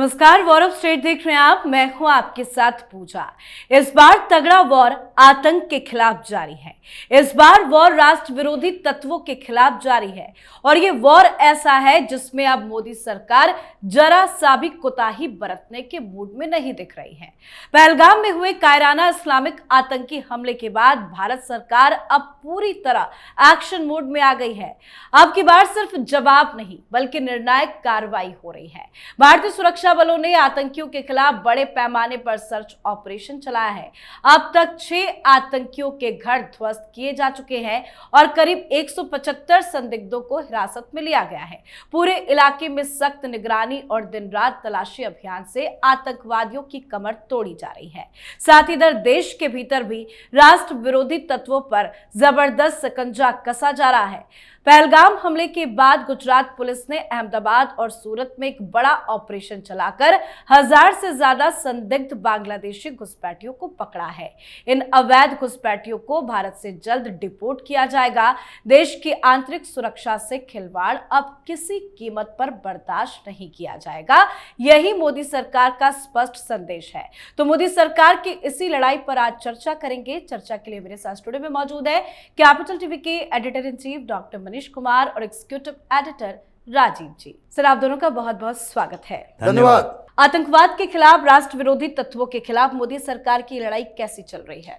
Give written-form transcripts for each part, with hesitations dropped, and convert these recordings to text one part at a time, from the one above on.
नमस्कार, war of state देख रहे हैं आप। मैं हूं आपके साथ पूजा। इस बार तगड़ा वॉर आतंक के खिलाफ जारी है। इस बार वॉर राष्ट्र विरोधी तत्वों के खिलाफ जारी है और ये वॉर ऐसा है जिसमें अब मोदी सरकार जरा सा भी कोताही बरतने के मूड में नहीं दिख रही है। पहलगाम में हुए कायराना इस्लामिक आतंकी हमले के बाद भारत सरकार अब पूरी तरह एक्शन मोड में आ गई है। अब की बार सिर्फ जवाब नहीं बल्कि निर्णायक कार्रवाई हो रही है। भारतीय सुरक्षा बलों ने आतंकियों के खिलाफ बड़े पैमाने पर सर्च ऑपरेशन चलाया है। अब तक 6 आतंकियों के घर ध्वस्त किए जा चुके हैं और करीब 175 संदिग्धों को हिरासत में लिया गया है। पूरे इलाके में सख्त निगरानी और दिन रात तलाशी अभियान से आतंकवादियों की कमर तोड़ी जा रही है। साथ ही इधर देश के भीतर भी राष्ट्र विरोधी तत्वों पर जबरदस्त शिकंजा कसा जा रहा है। पहलगाम हमले के बाद गुजरात पुलिस ने अहमदाबाद और सूरत में एक बड़ा ऑपरेशन चलाकर 1000 से ज्यादा संदिग्ध बांग्लादेशी घुसपैठियों को पकड़ा है। इन अवैध घुसपैठियों को भारत से जल्द डिपोर्ट किया जाएगा। देश की आंतरिक सुरक्षा से खिलवाड़ अब किसी कीमत पर बर्दाश्त नहीं किया जाएगा। यही मोदी सरकार का स्पष्ट संदेश है। तो मोदी सरकार की इसी लड़ाई पर आज चर्चा करेंगे। चर्चा के लिए मेरे साथ स्टूडियो में मौजूद है कैपिटल टीवी के editor in chief doctor Manish Kumar और एग्जीक्यूटिव एडिटर राजीव जी। सर, आप दोनों का बहुत बहुत स्वागत है। धन्यवाद। आतंकवाद के खिलाफ, राष्ट्र विरोधी तत्वों के खिलाफ मोदी सरकार की लड़ाई कैसी चल रही है?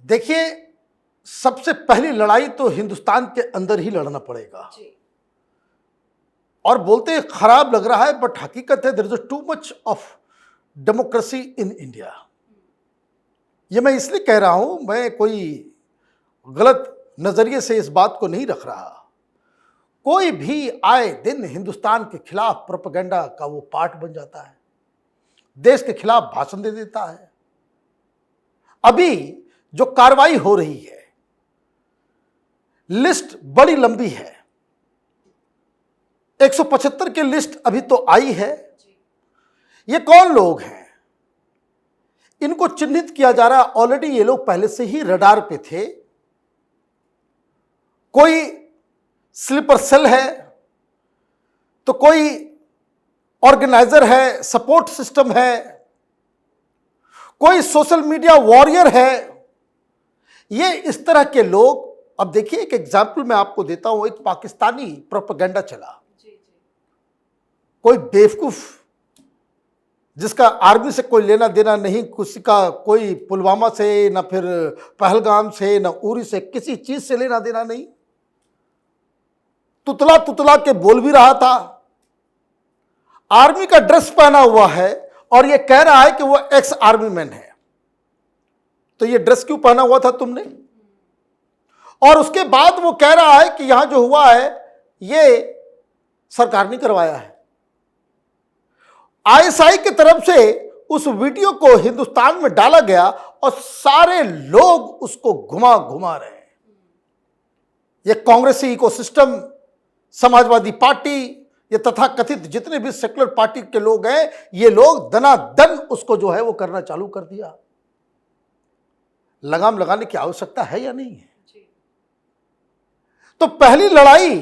देखिए, सबसे पहली लड़ाई तो हिंदुस्तान के अंदर ही लड़ना पड़ेगा जी। और बोलते खराब लग रहा है बट हकीकत है, there is too much of democracy in India. ये मैं इसलिए कह रहा हूं, मैं कोई गलत नजरिए से इस बात को नहीं रख रहा। कोई भी आए दिन हिंदुस्तान के खिलाफ प्रोपेगेंडा का वो पार्ट बन जाता है, देश के खिलाफ भाषण दे देता है। अभी जो कार्रवाई हो रही है, लिस्ट बड़ी लंबी है। 175 की लिस्ट अभी तो आई है। ये कौन लोग हैं? इनको चिन्हित किया जा रहा। ऑलरेडी ये लोग पहले से ही रडार पे थे। कोई स्लीपर सेल है तो कोई ऑर्गेनाइजर है, सपोर्ट सिस्टम है, कोई सोशल मीडिया वॉरियर है। ये इस तरह के लोग। अब देखिए, एक एग्जाम्पल मैं आपको देता हूं। एक पाकिस्तानी प्रोपेगेंडा चला। कोई बेवकूफ जिसका आर्मी से कोई लेना देना नहीं, किसी का कोई पुलवामा से, ना फिर पहलगाम से, ना उरी से, किसी चीज से लेना देना नहीं, तुतला तुतला के बोल भी रहा था। आर्मी का ड्रेस पहना हुआ है और यह कह रहा है कि वो एक्स आर्मी मैन है। तो ये ड्रेस क्यों पहना हुआ था तुमने? और उसके बाद वो कह रहा है कि यहां जो हुआ है ये सरकार ने करवाया है। आईएसआई की तरफ से उस वीडियो को हिंदुस्तान में डाला गया और सारे लोग उसको घुमा घुमा रहे हैं। ये कांग्रेसी इकोसिस्टम, समाजवादी पार्टी, ये तथाकथित जितने भी सेक्युलर पार्टी के लोग हैं, ये लोग दनादन उसको जो है वो करना चालू कर दिया। लगाम लगाने की आवश्यकता है या नहीं है? तो पहली लड़ाई।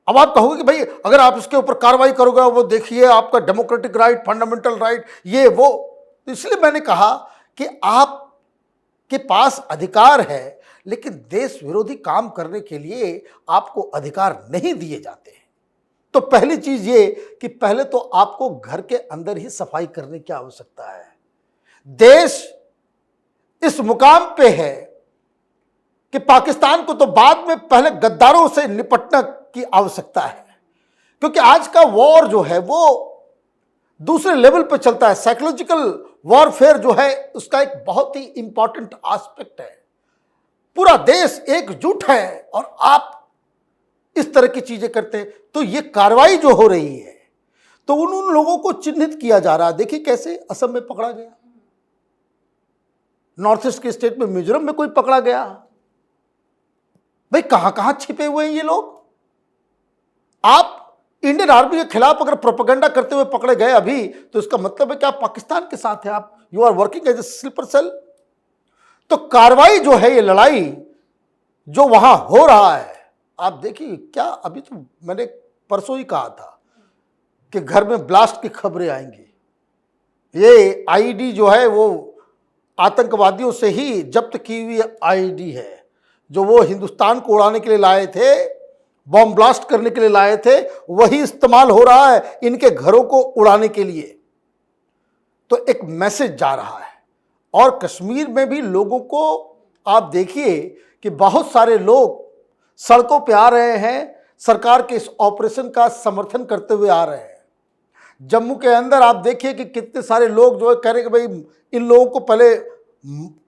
अब आप कहोगे कि भाई अगर आप इसके ऊपर कार्रवाई करोगे, वो देखिए आपका डेमोक्रेटिक राइट, फंडामेंटल राइट, ये वो। तो इसलिए मैंने कहा कि आपके पास अधिकार है, लेकिन देश विरोधी काम करने के लिए आपको अधिकार नहीं दिए जाते हैं। तो पहली चीज ये कि पहले तो आपको घर के अंदर ही सफाई करने की आवश्यकता है। देश इस मुकाम पे है कि पाकिस्तान को तो बाद में पहले गद्दारों से निपटना की आवश्यकता है, क्योंकि आज का वॉर जो है वो दूसरे लेवल पे चलता है। साइकोलॉजिकल वॉरफेयर जो है उसका एक बहुत ही इंपॉर्टेंट एस्पेक्ट है। पूरा देश एकजुट है और आप इस तरह की चीजें करते हैं। तो ये कार्रवाई जो हो रही है, तो उन लोगों को चिन्हित किया जा रहा है। देखिए कैसे असम में पकड़ा गया, नॉर्थ ईस्ट के स्टेट में मिजोरम में कोई पकड़ा गया। भाई कहां कहां छिपे हुए हैं ये लोग। आप इंडियन आर्मी के खिलाफ अगर प्रोपेगेंडा करते हुए पकड़े गए अभी, तो इसका मतलब है कि आप पाकिस्तान के साथ हैं, आप you are working as a sleeper cell. तो कार्रवाई जो है, ये लड़ाई जो वहां हो रहा है, आप देखिए क्या। अभी तो मैंने परसों ही कहा था कि घर में ब्लास्ट की खबरें आएंगी। ये आईडी जो है वो आतंकवादियों से ही जब्त की हुई आईडी है, जो वो हिंदुस्तान को उड़ाने के लिए लाए थे, बॉम्ब ब्लास्ट करने के लिए लाए थे, वही इस्तेमाल हो रहा है इनके घरों को उड़ाने के लिए। तो एक मैसेज जा रहा है। और कश्मीर में भी लोगों को आप देखिए कि बहुत सारे लोग सड़कों पे आ रहे हैं, सरकार के इस ऑपरेशन का समर्थन करते हुए आ रहे हैं। जम्मू के अंदर आप देखिए कि कितने सारे लोग जो है कह रहे हैं कि भाई इन लोगों को पहले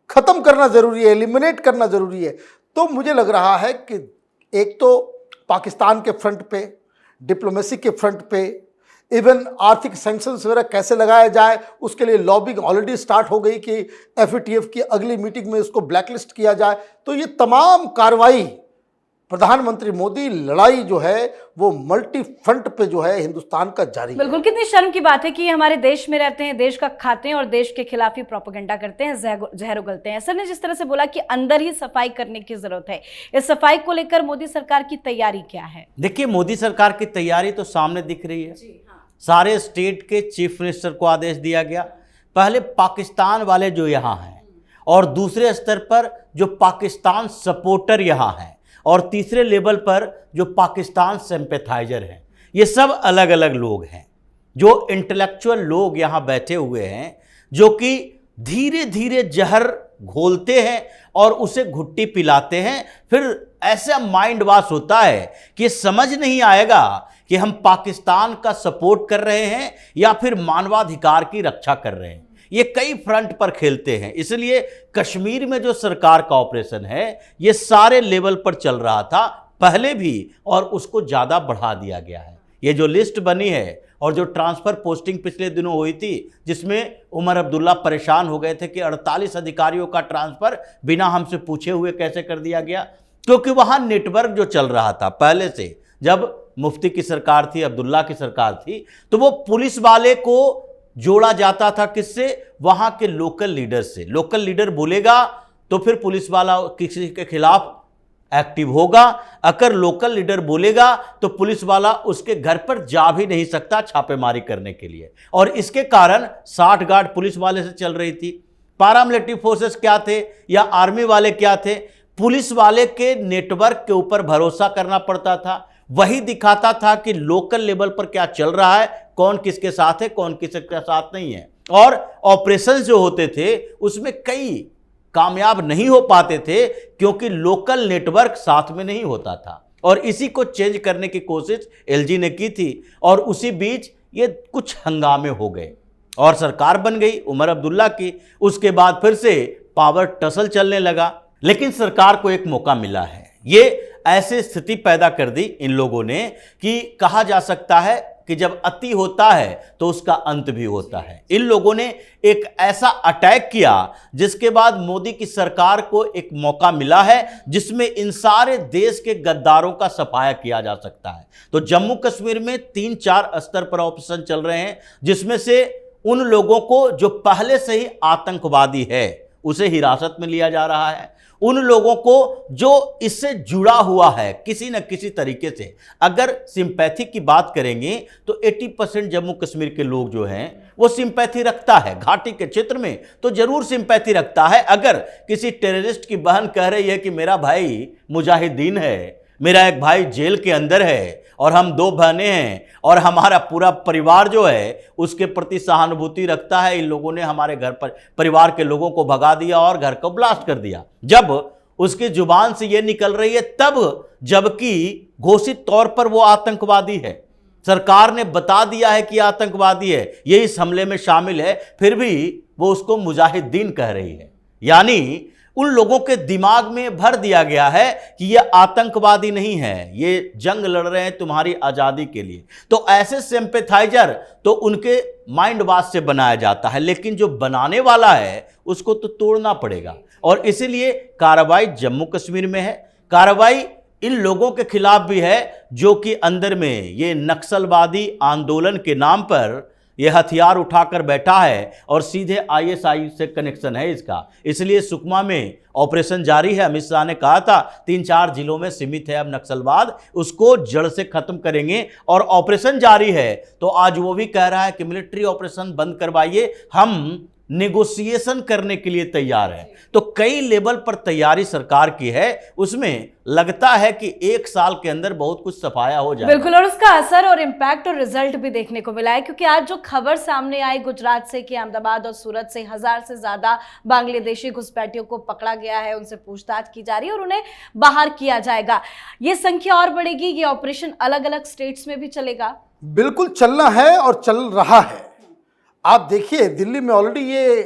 खत्म करना जरूरी है, एलिमिनेट करना जरूरी है। तो मुझे लग रहा है कि एक तो पाकिस्तान के फ्रंट पे, डिप्लोमेसी के फ्रंट पे, इवन आर्थिक सैंक्शंस वगैरह कैसे लगाया जाए उसके लिए लॉबिंग ऑलरेडी स्टार्ट हो गई कि एफएटीएफ की अगली मीटिंग में इसको ब्लैकलिस्ट किया जाए। तो ये तमाम कार्रवाई प्रधानमंत्री मोदी लड़ाई जो है वो मल्टी फ्रंट पे जो है हिंदुस्तान का जारी है। बिल्कुल, कितनी शर्म की बात है कि हमारे देश में रहते हैं, देश का खाते हैं और देश के खिलाफ ही प्रोपेगेंडा करते हैं, जहर उगलते हैं। सर ने जिस तरह से बोला कि अंदर ही सफाई करने की जरूरत है, इस सफाई को लेकर मोदी सरकार की तैयारी क्या है? देखिए, मोदी सरकार की तैयारी तो सामने दिख रही है। सारे स्टेट के चीफ मिनिस्टर को आदेश दिया गया, पहले पाकिस्तान वाले जो यहाँ हैं, और दूसरे स्तर पर जो पाकिस्तान सपोर्टर यहाँ हैं, और तीसरे लेवल पर जो पाकिस्तान सिंपैथाइजर हैं। ये सब अलग अलग लोग हैं, जो इंटेलेक्चुअल लोग यहाँ बैठे हुए हैं, जो कि धीरे धीरे जहर घोलते हैं और उसे घुट्टी पिलाते हैं। फिर ऐसा माइंड वॉश होता है कि समझ नहीं आएगा कि हम पाकिस्तान का सपोर्ट कर रहे हैं या फिर मानवाधिकार की रक्षा कर रहे हैं। ये कई फ्रंट पर खेलते हैं। इसलिए कश्मीर में जो सरकार का ऑपरेशन है ये सारे लेवल पर चल रहा था पहले भी, और उसको ज़्यादा बढ़ा दिया गया है। ये जो लिस्ट बनी है और जो ट्रांसफ़र पोस्टिंग पिछले दिनों हुई थी, जिसमें उमर अब्दुल्ला परेशान हो गए थे कि 48 अधिकारियों का ट्रांसफ़र बिना हमसे पूछे हुए कैसे कर दिया गया, क्योंकि वहाँ नेटवर्क जो चल रहा था पहले से, जब मुफ्ती की सरकार थी, अब्दुल्ला की सरकार थी, तो वो पुलिस वाले को जोड़ा जाता था किससे? वहां के लोकल लीडर से। लोकल लीडर बोलेगा तो फिर पुलिस वाला किसी के खिलाफ एक्टिव होगा। अगर लोकल लीडर बोलेगा तो पुलिस वाला उसके घर पर जा भी नहीं सकता छापेमारी करने के लिए। और इसके कारण 60 गार्ड पुलिस वाले से चल रही थी। पैरामिलिट्री फोर्सेस क्या थे या आर्मी वाले क्या थे? पुलिस वाले के नेटवर्क के ऊपर भरोसा करना पड़ता था। वही दिखाता था कि लोकल लेवल पर क्या चल रहा है, कौन किसके साथ है, कौन किसके साथ नहीं है। और ऑपरेशंस जो होते थे उसमें कई कामयाब नहीं हो पाते थे क्योंकि लोकल नेटवर्क साथ में नहीं होता था। और इसी को चेंज करने की कोशिश एलजी ने की थी, और उसी बीच ये कुछ हंगामे हो गए और सरकार बन गई उमर अब्दुल्ला की। उसके बाद फिर से पावर टसल चलने लगा। लेकिन सरकार को एक मौका मिला है। ये ऐसी स्थिति पैदा कर दी इन लोगों ने कि कहा जा सकता है कि जब अति होता है तो उसका अंत भी होता है। इन लोगों ने एक ऐसा अटैक किया जिसके बाद मोदी की सरकार को एक मौका मिला है जिसमें इन सारे देश के गद्दारों का सफाया किया जा सकता है। तो जम्मू कश्मीर में 3-4 स्तर पर ऑपरेशन चल रहे हैं, जिसमें से उन लोगों को जो पहले से ही आतंकवादी है उसे हिरासत में लिया जा रहा है। उन लोगों को जो इससे जुड़ा हुआ है किसी न किसी तरीके से, अगर सिंपैथी की बात करेंगे तो 80% जम्मू कश्मीर के लोग जो हैं वो सिंपैथी रखता है। घाटी के क्षेत्र में तो जरूर सिंपैथी रखता है। अगर किसी टेररिस्ट की बहन कह रही है कि मेरा भाई मुजाहिदीन है, मेरा एक भाई जेल के अंदर है और हम 2 बहनें हैं और हमारा पूरा परिवार जो है उसके प्रति सहानुभूति रखता है, इन लोगों ने हमारे घर पर परिवार के लोगों को भगा दिया और घर को ब्लास्ट कर दिया, जब उसकी जुबान से ये निकल रही है तब, जबकि घोषित तौर पर वो आतंकवादी है, सरकार ने बता दिया है कि आतंकवादी है, ये इस हमले में शामिल है, फिर भी वो उसको मुजाहिदीन कह रही है। यानी उन लोगों के दिमाग में भर दिया गया है कि ये आतंकवादी नहीं है, ये जंग लड़ रहे हैं तुम्हारी आज़ादी के लिए। तो ऐसे सिंपैथाइजर तो उनके माइंड वॉश से बनाया जाता है, लेकिन जो बनाने वाला है उसको तो तोड़ना पड़ेगा। और इसीलिए कार्रवाई जम्मू कश्मीर में है, कार्रवाई इन लोगों के खिलाफ भी है जो कि अंदर में ये नक्सलवादी आंदोलन के नाम पर ये हथियार उठाकर बैठा है और सीधे आईएसआई से कनेक्शन है इसका। इसलिए सुकमा में ऑपरेशन जारी है। अमित शाह ने कहा था 3-4 जिलों में सीमित है अब नक्सलवाद, उसको जड़ से खत्म करेंगे और ऑपरेशन जारी है। तो आज वो भी कह रहा है कि मिलिट्री ऑपरेशन बंद करवाइए, हम नेगोशिएशन करने के लिए तैयार है। तो कई लेवल पर तैयारी सरकार की है, उसमें लगता है कि 1 साल के अंदर बहुत कुछ सफाया हो जाए। बिल्कुल, और उसका असर और इम्पैक्ट और रिजल्ट भी देखने को मिला है, क्योंकि आज जो खबर सामने आई गुजरात से कि अहमदाबाद और सूरत से 1000 से ज्यादा बांग्लादेशी घुसपैठियों को पकड़ा गया है, उनसे पूछताछ की जा रही है और उन्हें बाहर किया जाएगा। ये संख्या और बढ़ेगी, ये ऑपरेशन अलग अलग स्टेट्स में भी चलेगा। बिल्कुल चलना है और चल रहा है। आप देखिए दिल्ली में ऑलरेडी ये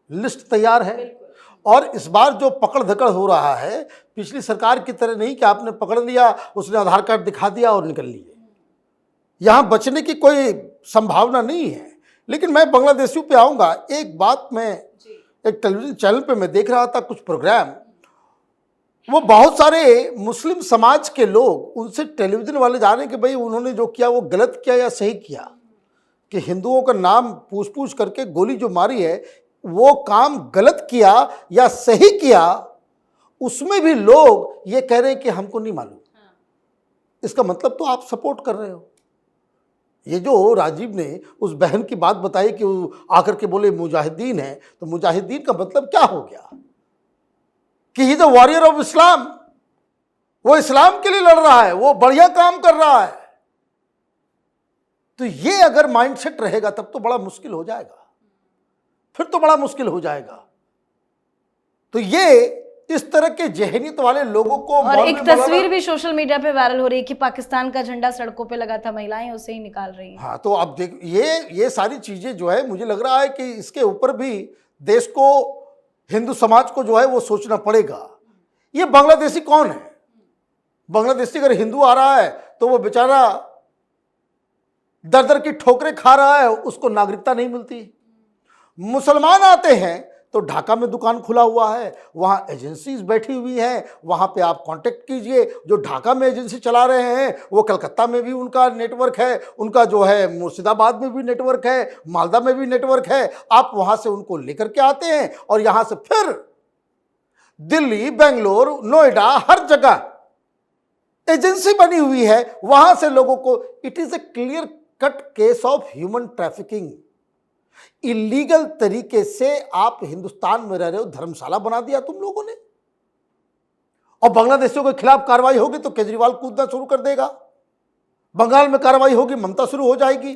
लिस्ट तैयार है और इस बार जो पकड़ धकड़ हो रहा है पिछली सरकार की तरह नहीं कि आपने पकड़ लिया, उसने आधार कार्ड दिखा दिया और निकल लिए। यहाँ बचने की कोई संभावना नहीं है। लेकिन मैं बांग्लादेशियों पे आऊँगा। एक बात मैं एक टेलीविजन चैनल पे मैं देख रहा था कुछ प्रोग्राम, वो बहुत सारे मुस्लिम समाज के लोग उनसे टेलीविजन वाले जा रहे हैं कि भाई उन्होंने जो किया वो गलत किया या सही किया, कि हिंदुओं का नाम पूछ पूछ करके गोली जो मारी है वो काम गलत किया या सही किया। उसमें भी लोग ये कह रहे हैं कि हमको नहीं मालूम। इसका मतलब तो आप सपोर्ट कर रहे हो। ये जो राजीव ने उस बहन की बात बताई कि वो आकर के बोले मुजाहिदीन है, तो मुजाहिदीन का मतलब क्या हो गया कि ही द वॉरियर ऑफ इस्लाम। वो इस्लाम के लिए लड़ रहा है, वो बढ़िया काम कर रहा है। तो ये अगर माइंडसेट रहेगा तब तो बड़ा मुश्किल हो जाएगा, फिर तो बड़ा मुश्किल हो जाएगा। तो ये इस तरह के जहनीत वाले लोगों को, और एक तस्वीर भी सोशल मीडिया पे वायरल हो रही है कि पाकिस्तान का झंडा सड़कों पे लगा था, महिलाएं उसे ही निकाल रही हैं। हाँ, तो अब देख ये सारी चीजें जो है मुझे लग रहा है कि इसके ऊपर भी देश को, हिंदू समाज को जो है वो सोचना पड़ेगा। ये बांग्लादेशी कौन है? बांग्लादेशी अगर हिंदू आ रहा है तो वो बेचारा दर दर की ठोकरें खा रहा है, उसको नागरिकता नहीं मिलती। मुसलमान आते हैं तो ढाका में दुकान खुला हुआ है, वहाँ एजेंसीज बैठी हुई हैं, वहाँ पे आप कांटेक्ट कीजिए। जो ढाका में एजेंसी चला रहे हैं वो कलकत्ता में भी उनका नेटवर्क है, उनका जो है मुर्शिदाबाद में भी नेटवर्क है, मालदा में भी नेटवर्क है। आप वहाँ से उनको लेकर के आते हैं और यहाँ से फिर दिल्ली, बेंगलोर, नोएडा, हर जगह एजेंसी बनी हुई है। वहाँ से लोगों को, it is a clear cut case of human trafficking. Illegal तरीके से आप हिंदुस्तान में रह रहे हो, धर्मशाला बना दिया तुम लोगों ने। और बांग्लादेशियों के खिलाफ कार्रवाई होगी तो केजरीवाल कूदना शुरू कर देगा, बंगाल में कार्रवाई होगी ममता शुरू हो जाएगी।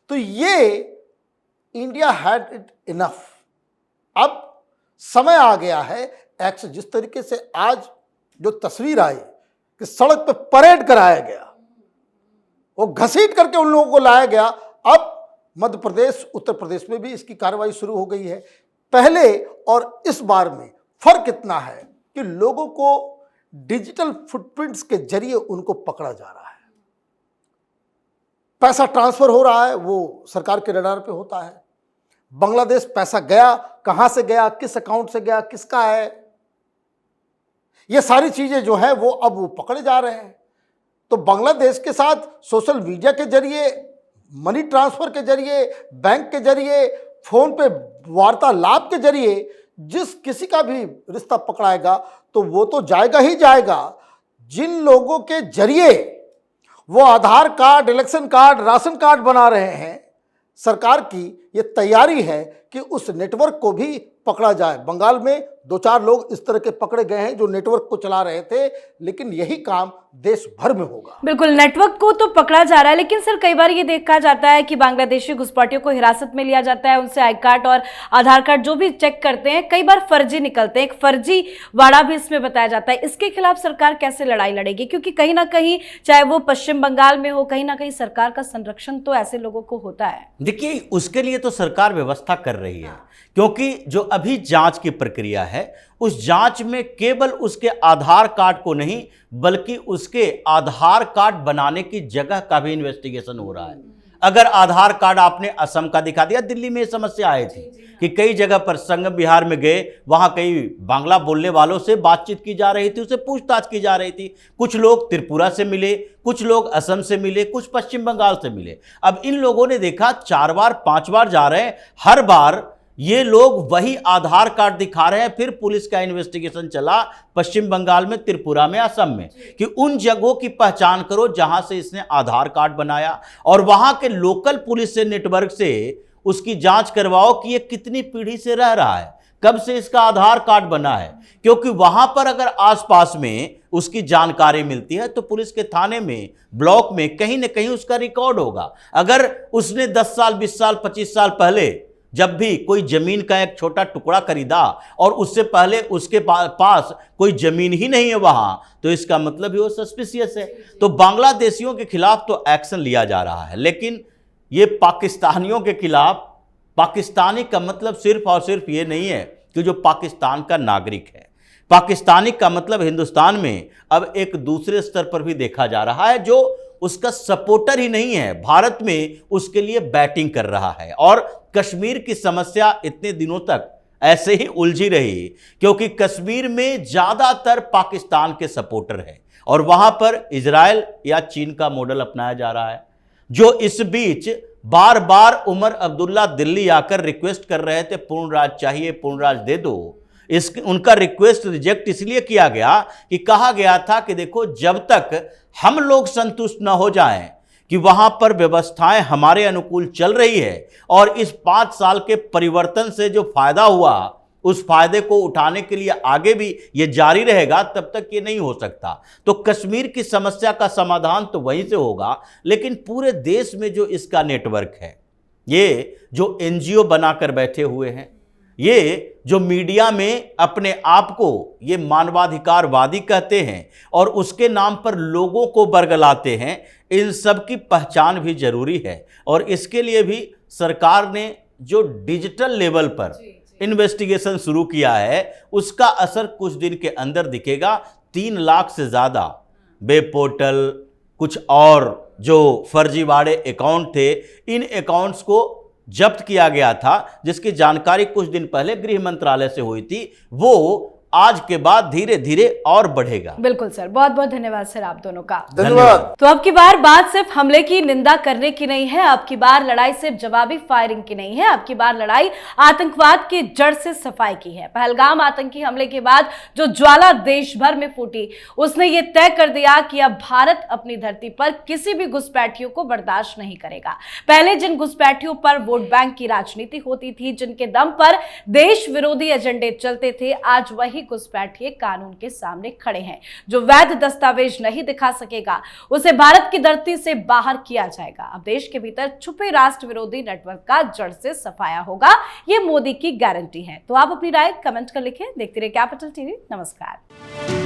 तो ये इंडिया हैड इट इनफ। अब समय आ गया है एक्शन। जिस तरीके से आज जो तस्वीर आई कि सड़क पे परेड कराया गया, वो घसीट करके उन लोगों को लाया गया। अब मध्य प्रदेश, उत्तर प्रदेश में भी इसकी कार्रवाई शुरू हो गई है। पहले और इस बार में फर्क इतना है कि लोगों को डिजिटल फुटप्रिंट्स के जरिए उनको पकड़ा जा रहा है। पैसा ट्रांसफर हो रहा है, वो सरकार के रडार पे होता है। बांग्लादेश पैसा गया, कहां से गया, किस अकाउंट से गया, किसका है, ये सारी चीजें जो है वो अब वो पकड़े जा रहे हैं। तो बांग्लादेश के साथ सोशल मीडिया के जरिए, मनी ट्रांसफर के जरिए, बैंक के जरिए, फोन पे वार्तालाप के जरिए जिस किसी का भी रिश्ता पकड़ाएगा तो वो तो जाएगा ही जाएगा। जिन लोगों के जरिए वो Aadhaar card, election card, ration card बना रहे हैं, सरकार की ये तैयारी है कि उस नेटवर्क को भी पकड़ा जाए। बंगाल में 2-4 लोग इस तरह के पकड़े गए हैं जो नेटवर्क को चला रहे थे, लेकिन यही काम देश भर में होगा। बिल्कुल, नेटवर्क को तो पकड़ा जा रहा है, लेकिन सर कई बार ये देखा जाता है कि बांग्लादेशी घुसपैठियों को हिरासत में लिया जाता है, उनसे आई कार्ड और आधार कार्ड जो भी चेक करते हैं कई बार फर्जी निकलते हैं। एक फर्जी वाड़ा भी इसमें बताया जाता है। इसके खिलाफ सरकार कैसे लड़ाई लड़ेगी? क्योंकि कहीं ना कहीं, चाहे वो पश्चिम बंगाल में हो, कहीं ना कहीं सरकार का संरक्षण तो ऐसे लोगों को होता है। देखिए, उसके लिए तो सरकार व्यवस्था कर रही है, क्योंकि जो अभी जांच की प्रक्रिया है उस जांच में केवल उसके आधार कार्ड को नहीं बल्कि उसके आधार कार्ड बनाने की जगह का भी इन्वेस्टिगेशन हो रहा है। अगर आधार कार्ड आपने असम का दिखा दिया, दिल्ली में समस्या आई थी कि कई जगह पर संगम विहार में गए, वहां कई बांग्ला बोलने वालों से बातचीत की जा रही थी, उससे पूछताछ की जा रही थी। कुछ लोग त्रिपुरा से मिले, कुछ लोग असम से मिले, कुछ पश्चिम बंगाल से मिले। अब इन लोगों ने देखा 4 बार 5 बार जा रहे हैं, हर बार ये लोग वही आधार कार्ड दिखा रहे हैं। फिर पुलिस का इन्वेस्टिगेशन चला पश्चिम बंगाल में, त्रिपुरा में, असम में, कि उन जगहों की पहचान करो जहां से इसने आधार कार्ड बनाया और वहां के लोकल पुलिस से नेटवर्क से उसकी जांच करवाओ कि ये कितनी पीढ़ी से रह रहा है, कब से इसका आधार कार्ड बना है। क्योंकि वहां पर अगर आसपास में उसकी जानकारी मिलती है तो पुलिस के थाने में, ब्लॉक में कहीं ना कहीं उसका रिकॉर्ड होगा। अगर उसने 10 साल 20 साल 25 साल पहले जब भी कोई जमीन का एक छोटा टुकड़ा खरीदा और उससे पहले उसके पास कोई जमीन ही नहीं है वहां, तो इसका मतलब ही वो सस्पिशियस है। तो बांग्लादेशियों के खिलाफ तो एक्शन लिया जा रहा है, लेकिन ये पाकिस्तानियों के खिलाफ, पाकिस्तानी का मतलब सिर्फ और सिर्फ ये नहीं है कि जो पाकिस्तान का नागरिक है। पाकिस्तानी का मतलब हिंदुस्तान में अब एक दूसरे स्तर पर भी देखा जा रहा है, जो उसका सपोर्टर ही नहीं है, भारत में उसके लिए बैटिंग कर रहा है। और कश्मीर की समस्या इतने दिनों तक ऐसे ही उलझी रही क्योंकि कश्मीर में ज्यादातर पाकिस्तान के सपोर्टर हैं और वहां पर इजराइल या चीन का मॉडल अपनाया जा रहा है। जो इस बीच बार बार उमर अब्दुल्ला दिल्ली आकर रिक्वेस्ट कर रहे थे, पूर्ण राज चाहिए, पूर्ण राज दे दो। उनका रिक्वेस्ट रिजेक्ट इसलिए किया गया कि कहा गया था कि देखो, जब तक हम लोग संतुष्ट न हो जाएं कि वहां पर व्यवस्थाएं हमारे अनुकूल चल रही है और इस 5 साल के परिवर्तन से जो फायदा हुआ उस फायदे को उठाने के लिए आगे भी ये जारी रहेगा, तब तक ये नहीं हो सकता। तो कश्मीर की समस्या का समाधान तो वहीं से होगा, लेकिन पूरे देश में जो इसका नेटवर्क है, ये जो एनजीओ बनाकर बैठे हुए हैं, ये जो मीडिया में अपने आप को ये मानवाधिकारवादी कहते हैं और उसके नाम पर लोगों को बरगलाते हैं, इन सब की पहचान भी जरूरी है। और इसके लिए भी सरकार ने जो डिजिटल लेवल पर इन्वेस्टिगेशन शुरू किया है, उसका असर कुछ दिन के अंदर दिखेगा। 3 लाख से ज़्यादा वेब पोर्टल, कुछ और जो फर्जीवाड़े अकाउंट थे, इन अकाउंट्स को जब्त किया गया था, जिसकी जानकारी कुछ दिन पहले गृह मंत्रालय से हुई थी। वो आज के बाद धीरे धीरे और बढ़ेगा। बिल्कुल सर, बहुत बहुत धन्यवाद सर आप दोनों का। धन्यवाद। तो अब की बार बात सिर्फ हमले की निंदा करने की नहीं है, अब की बार लड़ाई सिर्फ जवाबी फायरिंग की नहीं है, अब की बार लड़ाई आतंकवाद की जड़ से सफाई की है। पहलगाम आतंकी हमले के बाद जो ज्वाला देश भर में फूटी, उसने ये तय कर दिया कि अब भारत अपनी धरती पर किसी भी घुसपैठियों को बर्दाश्त नहीं करेगा। पहले जिन घुसपैठियों पर वोट बैंक की राजनीति होती थी, जिनके दम पर देश विरोधी एजेंडे चलते थे, आज वही घुसपैठिए कानून के सामने खड़े हैं। जो वैध दस्तावेज नहीं दिखा सकेगा, उसे भारत की धरती से बाहर किया जाएगा। अब देश के भीतर छुपे राष्ट्र विरोधी नेटवर्क का जड़ से सफाया होगा, ये मोदी की गारंटी है। तो आप अपनी राय कमेंट कर लिखें। देखते रहिए कैपिटल टीवी। नमस्कार।